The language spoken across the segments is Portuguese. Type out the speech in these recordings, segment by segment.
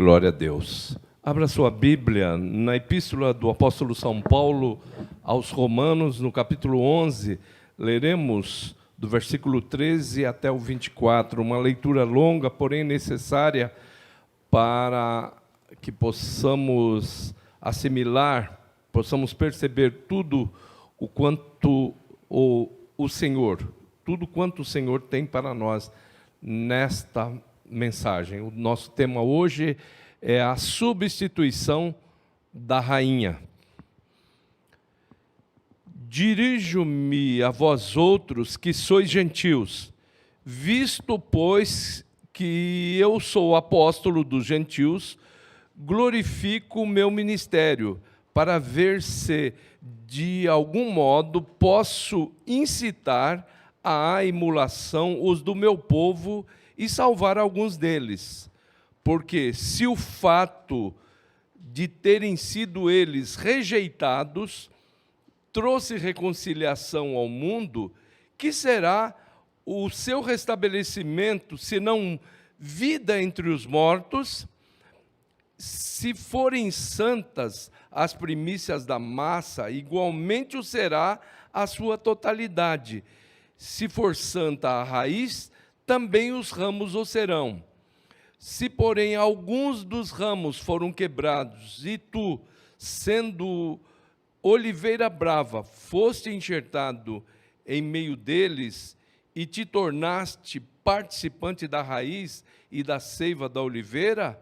Glória a Deus. Abra sua Bíblia na Epístola do Apóstolo São Paulo aos Romanos, no capítulo 11, leremos do versículo 13 até o 24, uma leitura longa, porém necessária para que possamos assimilar, possamos perceber tudo o quanto o Senhor, tudo quanto o Senhor tem para nós nesta mensagem. O nosso tema hoje é a substituição da rainha. Dirijo-me a vós outros que sois gentios, visto, pois, que eu sou apóstolo dos gentios, glorifico o meu ministério, para ver se, de algum modo, posso incitar à emulação os do meu povo e salvar alguns deles. Porque se o fato de terem sido eles rejeitados trouxe reconciliação ao mundo, que será o seu restabelecimento, senão vida entre os mortos? Se forem santas as primícias da massa, igualmente o será a sua totalidade. Se for santa a raiz, também os ramos o serão. Se, porém, alguns dos ramos foram quebrados, e tu, sendo oliveira brava, foste enxertado em meio deles, e te tornaste participante da raiz e da seiva da oliveira,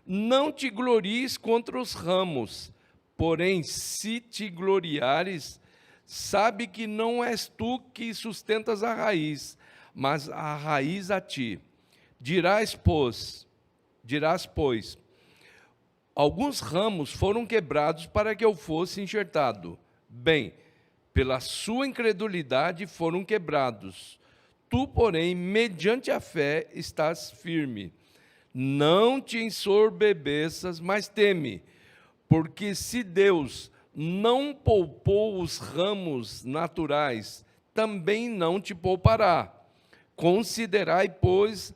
não te glories contra os ramos, porém, se te gloriares, sabe que não és tu que sustentas a raiz, mas a raiz a ti. Dirás, pois, alguns ramos foram quebrados para que eu fosse enxertado. Bem, pela sua incredulidade foram quebrados. Tu, porém, mediante a fé, estás firme. Não te ensorbebeças, mas teme, porque se Deus não poupou os ramos naturais, também não te poupará. Considerai, pois,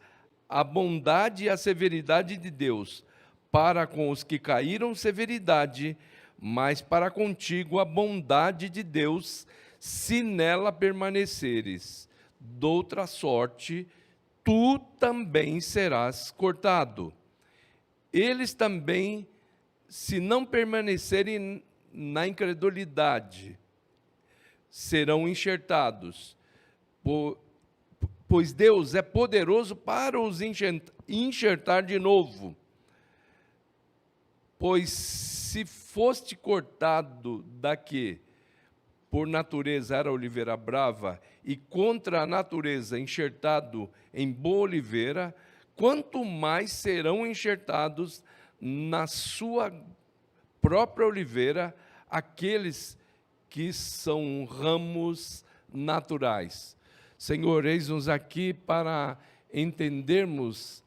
a bondade e a severidade de Deus. Para com os que caíram, severidade, mas para contigo a bondade de Deus, se nela permaneceres. Doutra sorte, tu também serás cortado. Eles também, se não permanecerem na incredulidade, serão enxertados. Pois Deus é poderoso para os enxertar de novo. Pois se foste cortado da que, por natureza, era oliveira brava, e contra a natureza enxertado em boa oliveira, quanto mais serão enxertados na sua própria oliveira aqueles que são ramos naturais. Senhor, eis-nos aqui para entendermos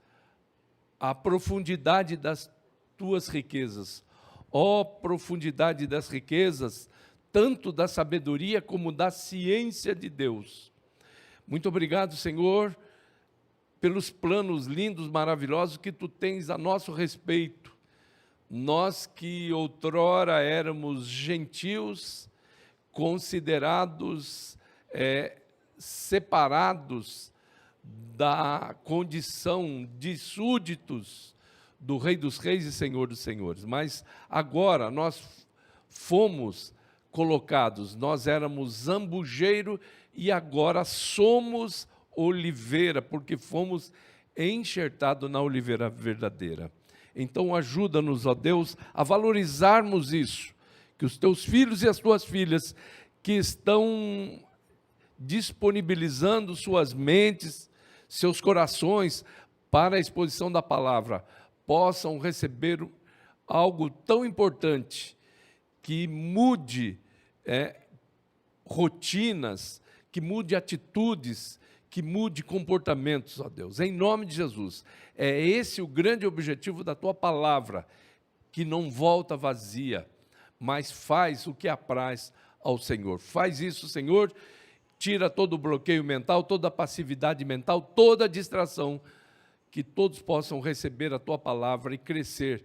a profundidade das tuas riquezas. Ó profundidade das riquezas, tanto da sabedoria como da ciência de Deus. Muito obrigado, Senhor, pelos planos lindos, maravilhosos que tu tens a nosso respeito. Nós que outrora éramos gentios, considerados separados da condição de súditos do Rei dos Reis e Senhor dos Senhores. Mas agora nós fomos colocados, nós éramos zambujeiro e agora somos oliveira, porque fomos enxertados na oliveira verdadeira. Então ajuda-nos, ó Deus, a valorizarmos isso, que os teus filhos e as tuas filhas que estão disponibilizando suas mentes, seus corações para a exposição da palavra, possam receber algo tão importante que mude rotinas, que mude atitudes, que mude comportamentos, ó Deus, em nome de Jesus. É esse o grande objetivo da tua palavra, que não volta vazia, mas faz o que apraz ao Senhor. Faz isso, Senhor. Tira todo o bloqueio mental, toda a passividade mental, toda a distração que todos possam receber a Tua palavra e crescer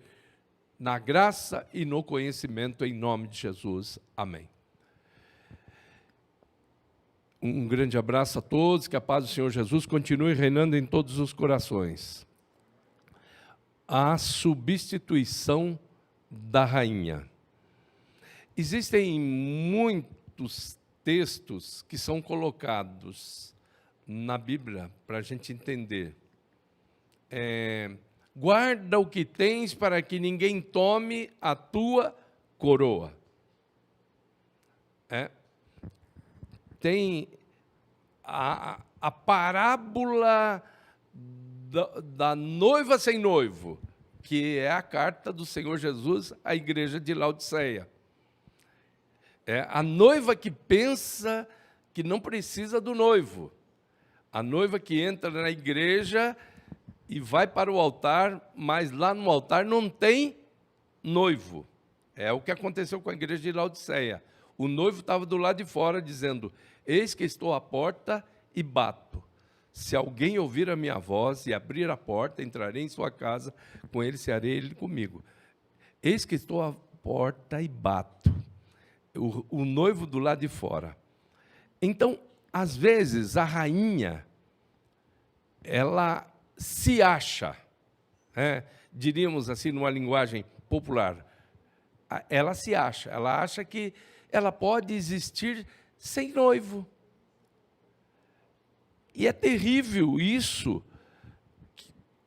na graça e no conhecimento, em nome de Jesus. Amém. Um grande abraço a todos, que a paz do Senhor Jesus continue reinando em todos os corações. A substituição da rainha. Existem muitos textos que são colocados na Bíblia para a gente entender. Guarda o que tens para que ninguém tome a tua coroa. Tem a parábola da noiva sem noivo, que é a carta do Senhor Jesus à igreja de Laodiceia. É a noiva que pensa que não precisa do noivo. A noiva que entra na igreja e vai para o altar, mas lá no altar não tem noivo. É o que aconteceu com a igreja de Laodiceia. O noivo estava do lado de fora dizendo: eis que estou à porta e bato. Se alguém ouvir a minha voz e abrir a porta, entrarei em sua casa, com ele cearei ele comigo. Eis que estou à porta e bato. O noivo do lado de fora. Então, às vezes, a rainha, ela se acha, diríamos assim, numa linguagem popular, ela se acha, ela acha que ela pode existir sem noivo. E é terrível isso.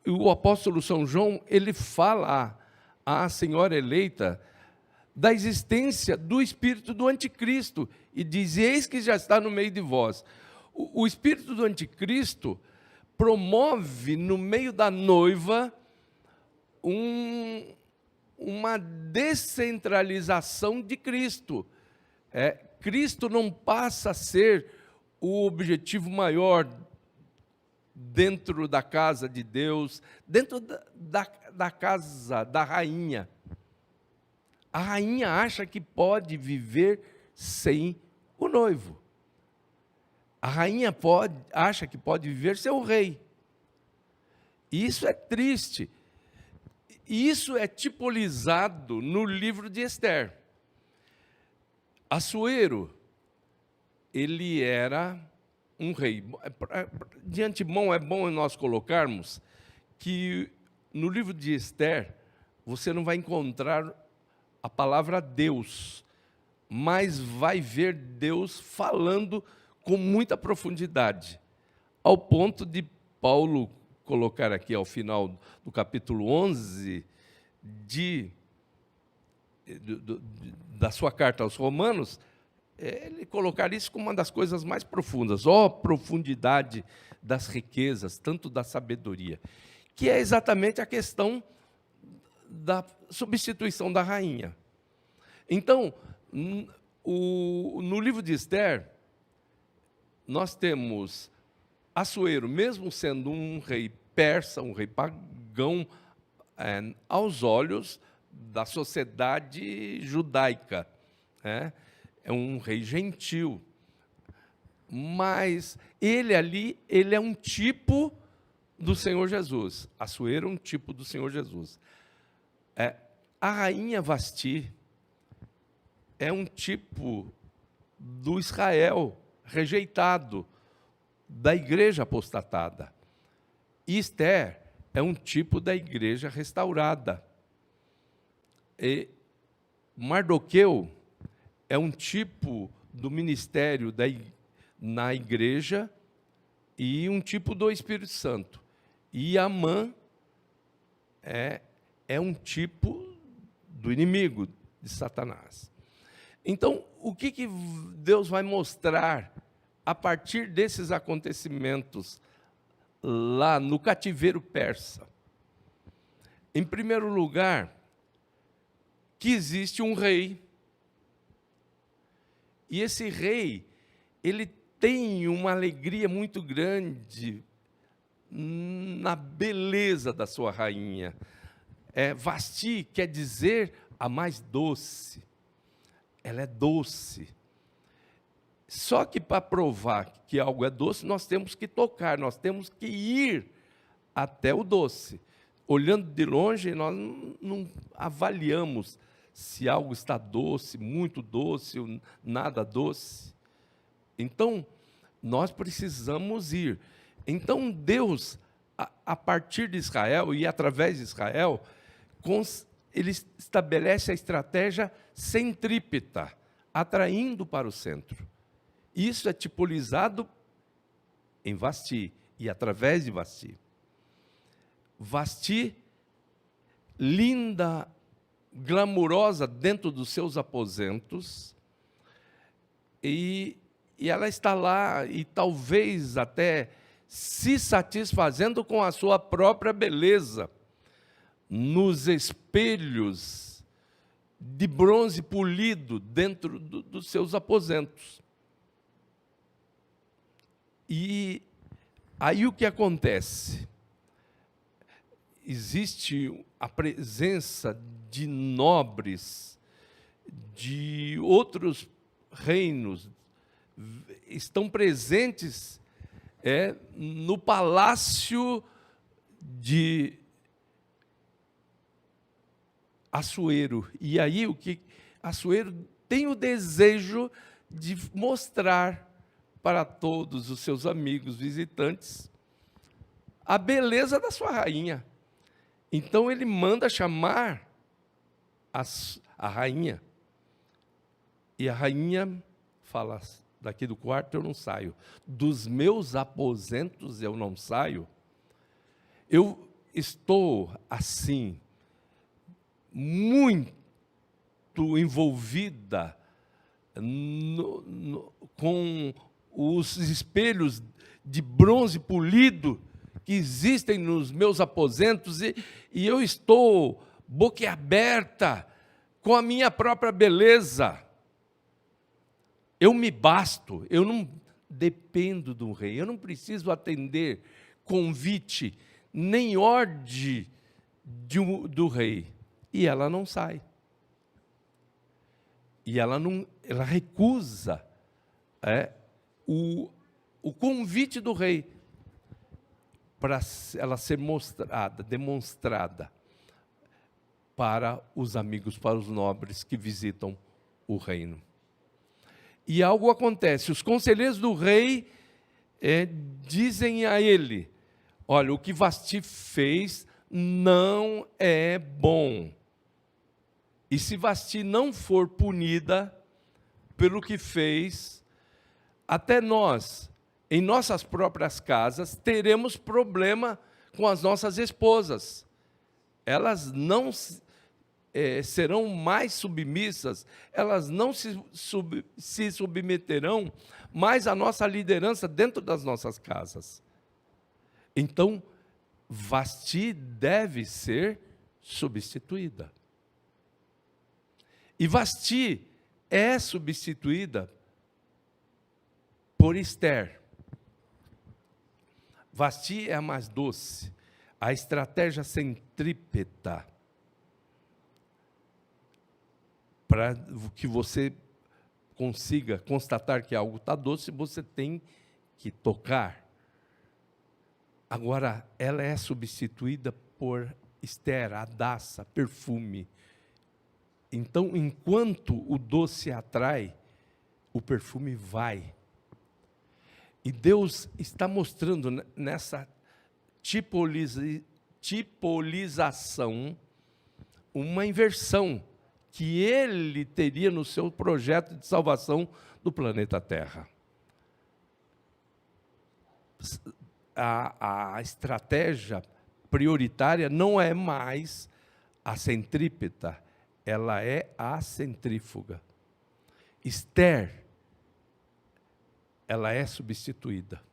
O apóstolo São João, ele fala à senhora eleita da existência do espírito do anticristo, e diz: eis que já está no meio de vós. O espírito do anticristo promove no meio da noiva uma descentralização de Cristo. Cristo não passa a ser o objetivo maior dentro da casa de Deus, dentro da casa da rainha. A rainha acha que pode viver sem o noivo. A rainha acha que pode viver sem o rei. E isso é triste. Isso é tipificado no livro de Esther. Assuero, ele era um rei. De antemão, é bom nós colocarmos que no livro de Esther, você não vai encontrar a palavra Deus, mas vai ver Deus falando com muita profundidade, ao ponto de Paulo colocar aqui ao final do capítulo 11 da sua carta aos Romanos, ele colocar isso como uma das coisas mais profundas. Profundidade das riquezas, tanto da sabedoria, que é exatamente a questão da substituição da rainha. Então, no livro de Esther, nós temos Assuero, mesmo sendo um rei persa, um rei pagão, aos olhos da sociedade judaica, é um rei gentil, mas ele é um tipo do Senhor Jesus. Assuero é um tipo do Senhor Jesus. A rainha Vasti é um tipo do Israel rejeitado, da igreja apostatada. E Esther é um tipo da igreja restaurada. E Mardoqueu é um tipo do ministério na igreja e um tipo do Espírito Santo. E Amã é um tipo do inimigo de Satanás. Então, o que Deus vai mostrar a partir desses acontecimentos lá no cativeiro persa? Em primeiro lugar, que existe um rei. E esse rei, ele tem uma alegria muito grande na beleza da sua rainha. Vasti quer dizer a mais doce. Ela é doce. Só que para provar que algo é doce, nós temos que tocar, nós temos que ir até o doce. Olhando de longe, nós não avaliamos se algo está doce, muito doce, ou nada doce. Então, nós precisamos ir. Então, Deus, a partir de Israel e através de Israel, ele estabelece a estratégia centrípeta, atraindo para o centro. Isso é tipificado em Vasti e através de Vasti. Vasti, linda, glamurosa dentro dos seus aposentos, e ela está lá e talvez até se satisfazendo com a sua própria beleza, nos espelhos de bronze polido dentro dos seus aposentos. E aí o que acontece? Existe a presença de nobres de outros reinos, estão presentes no palácio de Assuero. E aí o que Assuero tem o desejo de mostrar para todos os seus amigos visitantes a beleza da sua rainha. Então ele manda chamar a rainha. E a rainha fala: daqui do quarto eu não saio, dos meus aposentos eu não saio. Eu estou assim, muito envolvida com os espelhos de bronze polido que existem nos meus aposentos, e eu estou boquiaberta com a minha própria beleza. Eu me basto, eu não dependo do rei, eu não preciso atender convite, nem ordem do rei. E ela não sai. E ela recusa o convite do rei para ela ser demonstrada para os amigos, para os nobres que visitam o reino. E algo acontece, os conselheiros do rei dizem a ele: olha, o que Vasti fez não é bom. E se Vasti não for punida pelo que fez, até nós, em nossas próprias casas, teremos problema com as nossas esposas. Elas não serão mais submissas, elas não se submeterão mais à nossa liderança dentro das nossas casas. Então, Vasti deve ser substituída. E Vasti é substituída por Ester. Vasti é a mais doce, a estratégia centrípeta. Para que você consiga constatar que algo está doce, você tem que tocar. Agora, ela é substituída por Ester, Hadassa, perfume. Então, enquanto o doce atrai, o perfume vai. E Deus está mostrando nessa tipolização uma inversão que Ele teria no seu projeto de salvação do planeta Terra. A estratégia prioritária não é mais a centrípeta, ela é a centrífuga. Ester, ela é substituída.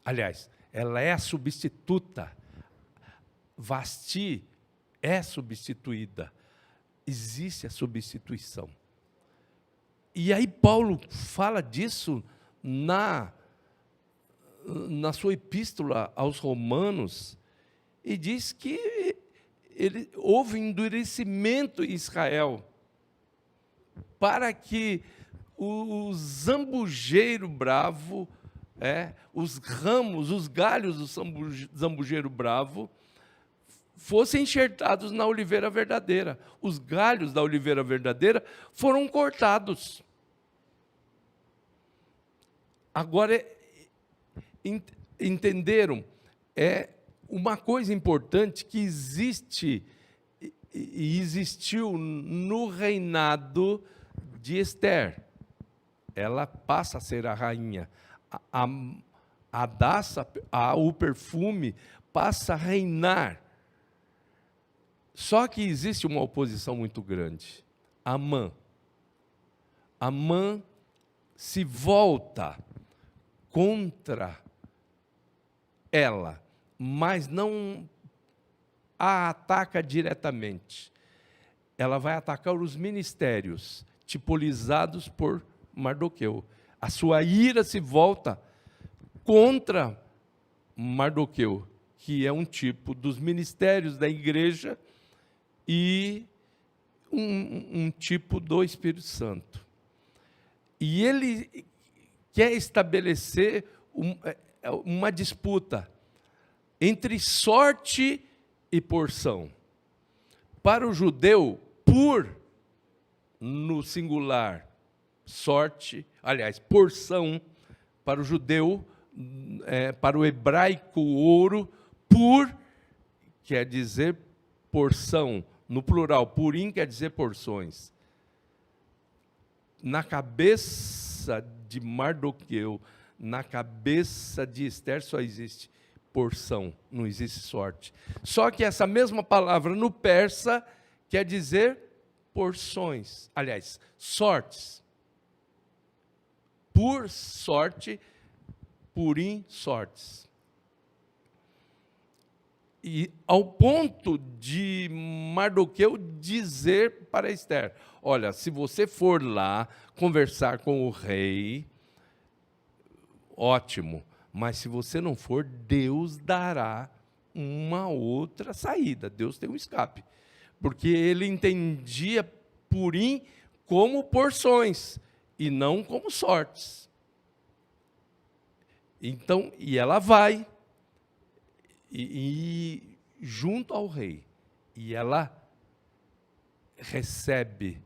Aliás, ela é a substituta. Vasti é substituída. Existe a substituição. E aí Paulo fala disso na sua epístola aos Romanos, e diz que houve endurecimento em Israel, para que o zambujeiro bravo, os ramos, os galhos do zambujeiro bravo fossem enxertados na oliveira verdadeira. Os galhos da oliveira verdadeira foram cortados. Agora, entenderam? Uma coisa importante que existe e existiu no reinado de Ester. Ela passa a ser a rainha. A daça, o perfume, passa a reinar. Só que existe uma oposição muito grande. Amã se volta contra ela, mas não a ataca diretamente. Ela vai atacar os ministérios tipolizados por Mardoqueu. A sua ira se volta contra Mardoqueu, que é um tipo dos ministérios da igreja e um tipo do Espírito Santo. E ele quer estabelecer uma disputa entre sorte e porção. Para o judeu, no singular, sorte, aliás, porção, para o judeu, para o hebraico, ouro, quer dizer porção, no plural, purim quer dizer porções. Na cabeça de Mardoqueu, na cabeça de Ester só existe porção, não existe sorte. Só que essa mesma palavra no persa quer dizer porções, aliás, sortes. Por sorte, purim, sortes. E ao ponto de Mardoqueu dizer para Ester, olha, se você for lá conversar com o rei, ótimo, mas se você não for, Deus dará uma outra saída, Deus tem um escape. Porque ele entendia purim como porções, e não como sortes. Então, e ela vai, e junto ao rei, e ela recebe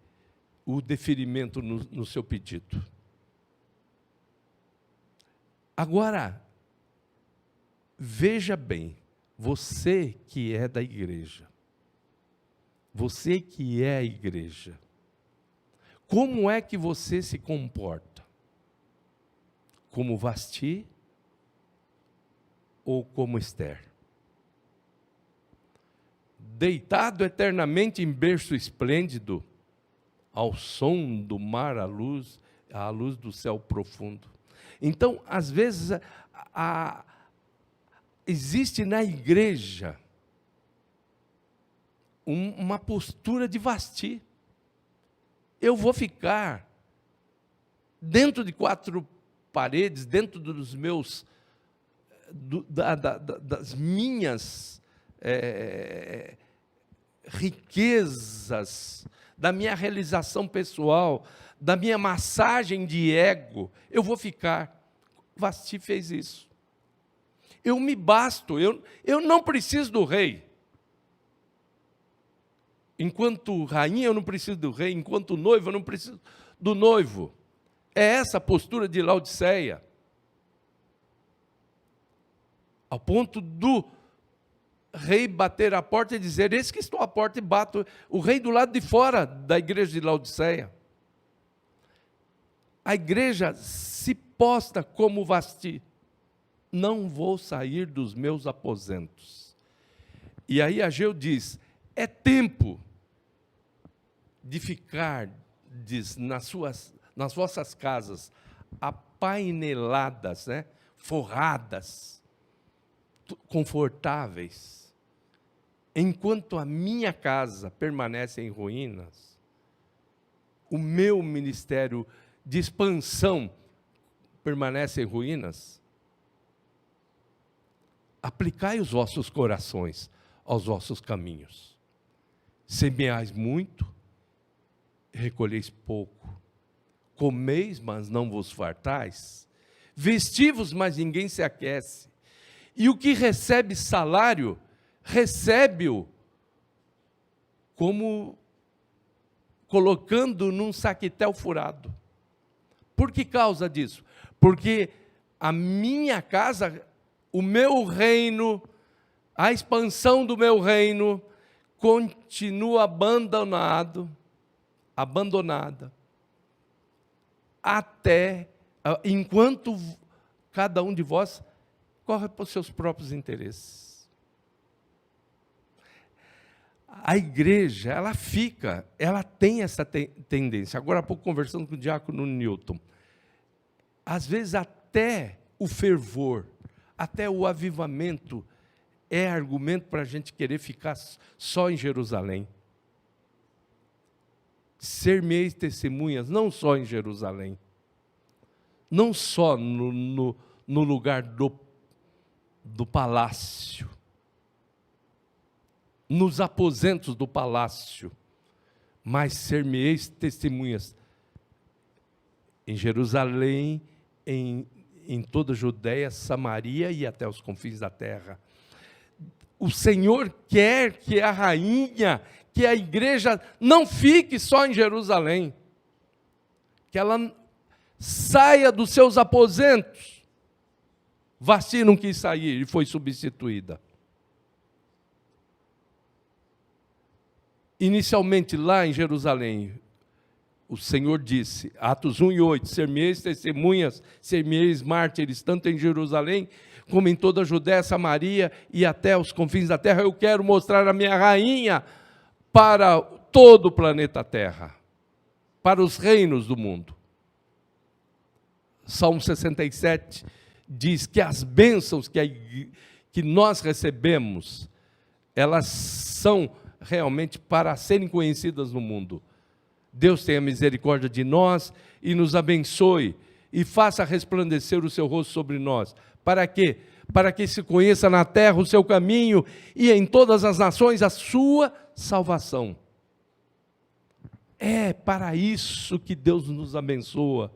o deferimento no seu pedido. Agora, veja bem, você que é da igreja, você que é a igreja, como é que você se comporta? Como Vasti ou como Ester? Deitado eternamente em berço esplêndido, ao som do mar, à luz do céu profundo. Então, às vezes, existe na igreja uma postura de Vasti. Eu vou ficar dentro de quatro paredes, dentro dos meus, das minhas riquezas, da minha realização pessoal, da minha massagem de ego, eu vou ficar. Vasti fez isso. Eu me basto, eu não preciso do rei. Enquanto rainha, eu não preciso do rei. Enquanto noivo, eu não preciso do noivo. É essa a postura de Laodiceia. Ao ponto do rei bater a porta e dizer, eis que estou à porta e bato. O rei do lado de fora da igreja de Laodiceia. A igreja se posta como Vasti. Não vou sair dos meus aposentos. E aí Ageu diz, é tempo de ficar nas vossas casas, apaineladas, forradas, confortáveis, enquanto a minha casa permanece em ruínas, o meu ministério de expansão permanece em ruínas. Aplicai os vossos corações aos vossos caminhos. Semeais muito, recolheis pouco. Comeis, mas não vos fartais. Vesti-vos, mas ninguém se aquece. E o que recebe salário, recebe-o como colocando num saquetel furado. Por que causa disso? Porque a minha casa, o meu reino, a expansão do meu reino, continua abandonada, até, enquanto cada um de vós corre para os seus próprios interesses. A igreja, ela tem essa tendência. Agora há pouco, conversando com o diácono Newton, às vezes até o fervor, até o avivamento é argumento para a gente querer ficar só em Jerusalém. Ser-me-eis testemunhas, não só em Jerusalém, não só no lugar do palácio, nos aposentos do palácio, mas ser-me-eis testemunhas em Jerusalém, em toda a Judéia, Samaria e até os confins da terra. O Senhor quer que a rainha, que a igreja não fique só em Jerusalém, que ela saia dos seus aposentos. Vasti não quis sair e foi substituída. Inicialmente, lá em Jerusalém, o Senhor disse, Atos 1:8, ser-me-eis testemunhas, ser-me-eis mártires, tanto em Jerusalém, como em toda a Judéia, Samaria e até os confins da terra. Eu quero mostrar a minha rainha para todo o planeta Terra, para os reinos do mundo. Salmo 67 diz que as bênçãos que nós recebemos, elas são realmente para serem conhecidas no mundo. Deus tenha misericórdia de nós e nos abençoe e faça resplandecer o seu rosto sobre nós. Para quê? Para que se conheça na terra o seu caminho e em todas as nações a sua salvação. É para isso que Deus nos abençoa,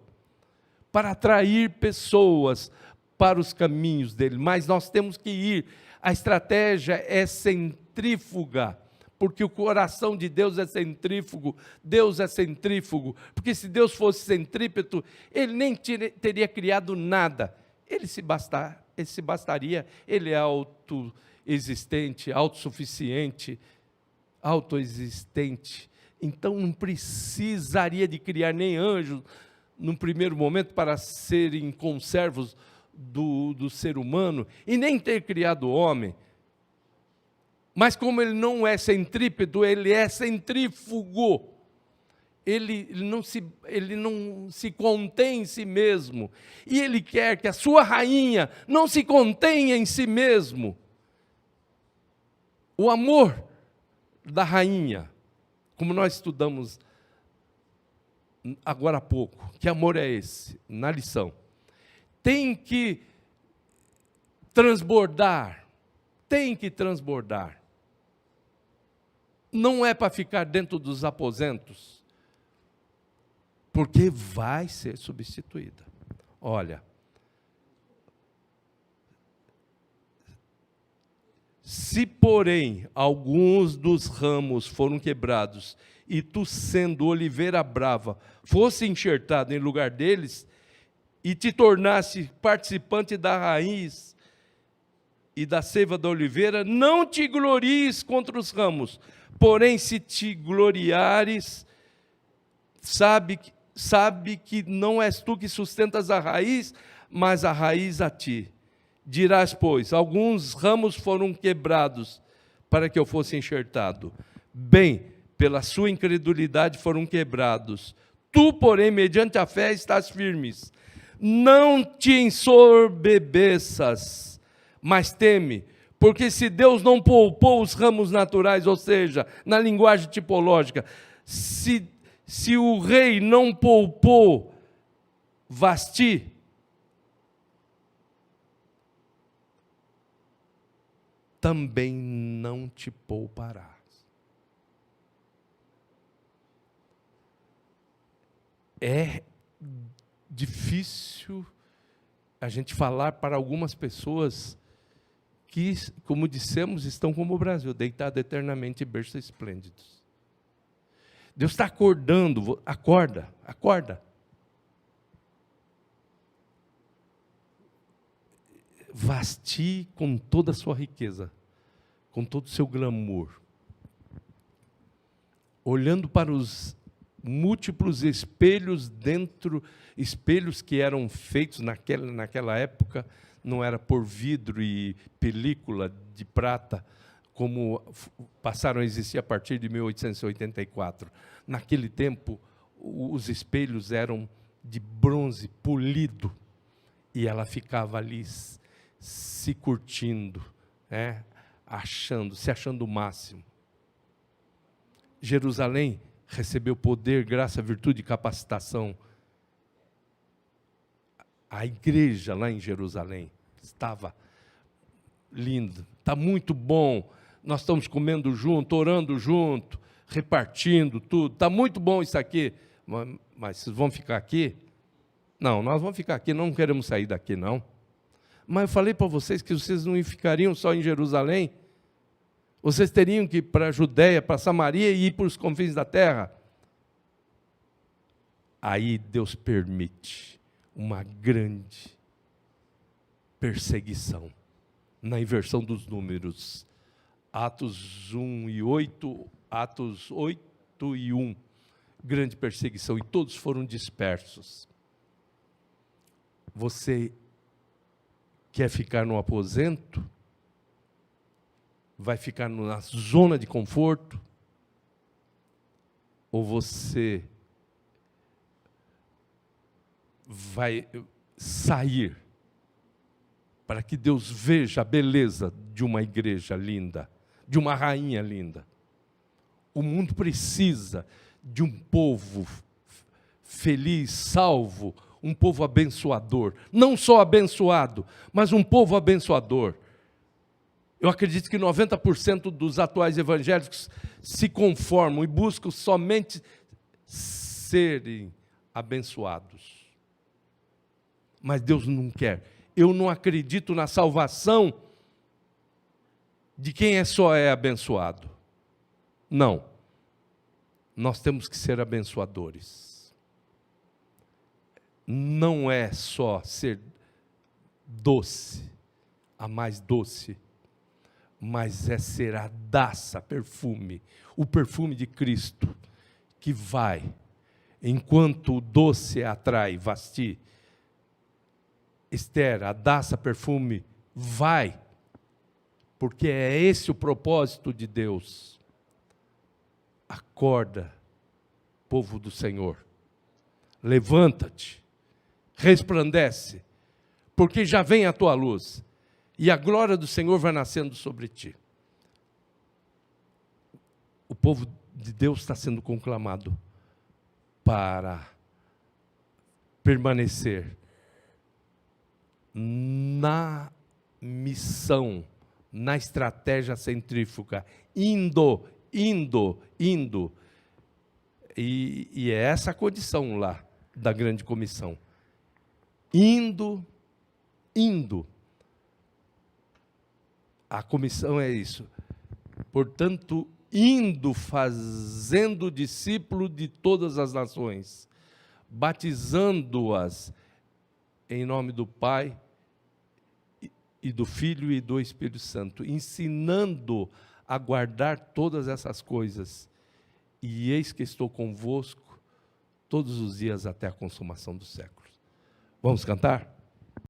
para atrair pessoas para os caminhos dele, mas nós temos que ir. A estratégia é centrífuga, porque o coração de Deus é centrífugo, Deus é centrífugo, porque se Deus fosse centrípeto, Ele nem teria criado nada, Ele se bastaria, Ele é autoexistente, autossuficiente, autoexistente, então não precisaria de criar nem anjos, num primeiro momento, para serem conservos do ser humano, e nem ter criado o homem. Mas como ele não é centrípedo, ele é centrífugo. Ele não se contém em si mesmo. E ele quer que a sua rainha não se contenha em si mesmo. O amor da rainha, como nós estudamos agora há pouco, que amor é esse? Na lição. Tem que transbordar. Tem que transbordar. Não é para ficar dentro dos aposentos, porque vai ser substituída. Olha, se porém alguns dos ramos foram quebrados, e tu, sendo oliveira brava, fosse enxertado em lugar deles, e te tornasse participante da raiz e da seiva da oliveira, não te glories contra os ramos, porém, se te gloriares, sabe que não és tu que sustentas a raiz, mas a raiz a ti. Dirás, pois, alguns ramos foram quebrados para que eu fosse enxertado. Bem, pela sua incredulidade foram quebrados. Tu, porém, mediante a fé, estás firmes. Não te ensorbebeças, mas teme, porque se Deus não poupou os ramos naturais, ou seja, na linguagem tipológica, se o rei não poupou Vasti, também não te poupará. É difícil a gente falar para algumas pessoas que, como dissemos, estão como o Brasil, deitado eternamente em berços esplêndidos. Deus está acordando, acorda, acorda. Vastie com toda a sua riqueza, com todo o seu glamour, olhando para os múltiplos espelhos espelhos que eram feitos naquela época, não era por vidro e película de prata, como passaram a existir a partir de 1884. Naquele tempo, os espelhos eram de bronze polido, e ela ficava ali se curtindo, se achando o máximo. Jerusalém recebeu poder, graça, virtude e capacitação. A igreja lá em Jerusalém estava linda, está muito bom, nós estamos comendo junto, orando junto, repartindo tudo, está muito bom isso aqui, mas vocês vão ficar aqui? Não, nós vamos ficar aqui, não queremos sair daqui não. Mas eu falei para vocês que vocês não ficariam só em Jerusalém, vocês teriam que ir para a Judéia, para Samaria e ir para os confins da terra. Aí Deus permite uma grande perseguição, na inversão dos números. Atos 1 e 8, Atos 8 e 1, grande perseguição, e todos foram dispersos. Você quer ficar no aposento? Vai ficar na zona de conforto? Ou você vai sair para que Deus veja a beleza de uma igreja linda, de uma rainha linda? O mundo precisa de um povo feliz, salvo, um povo abençoador. Não só abençoado, mas um povo abençoador. Eu acredito que 90% dos atuais evangélicos se conformam e buscam somente serem abençoados. Mas Deus não quer. Eu não acredito na salvação de quem só é abençoado. Não. Nós temos que ser abençoadores. Não é só ser doce, a mais doce, mas é ser a daça, perfume, o perfume de Cristo, que vai, enquanto o doce atrai, Vasti, Esther, a daça, perfume, vai, porque é esse o propósito de Deus. Acorda, povo do Senhor, levanta-te, resplandece, porque já vem a tua luz, e a glória do Senhor vai nascendo sobre ti. O povo de Deus está sendo conclamado para permanecer na missão, na estratégia centrífuga, indo. E é essa a condição lá da grande comissão. Indo. A comissão é isso. Portanto, indo, fazendo discípulo de todas as nações, batizando-as em nome do Pai, e do Filho e do Espírito Santo, ensinando a guardar todas essas coisas. E eis que estou convosco todos os dias até a consumação dos séculos. Vamos cantar?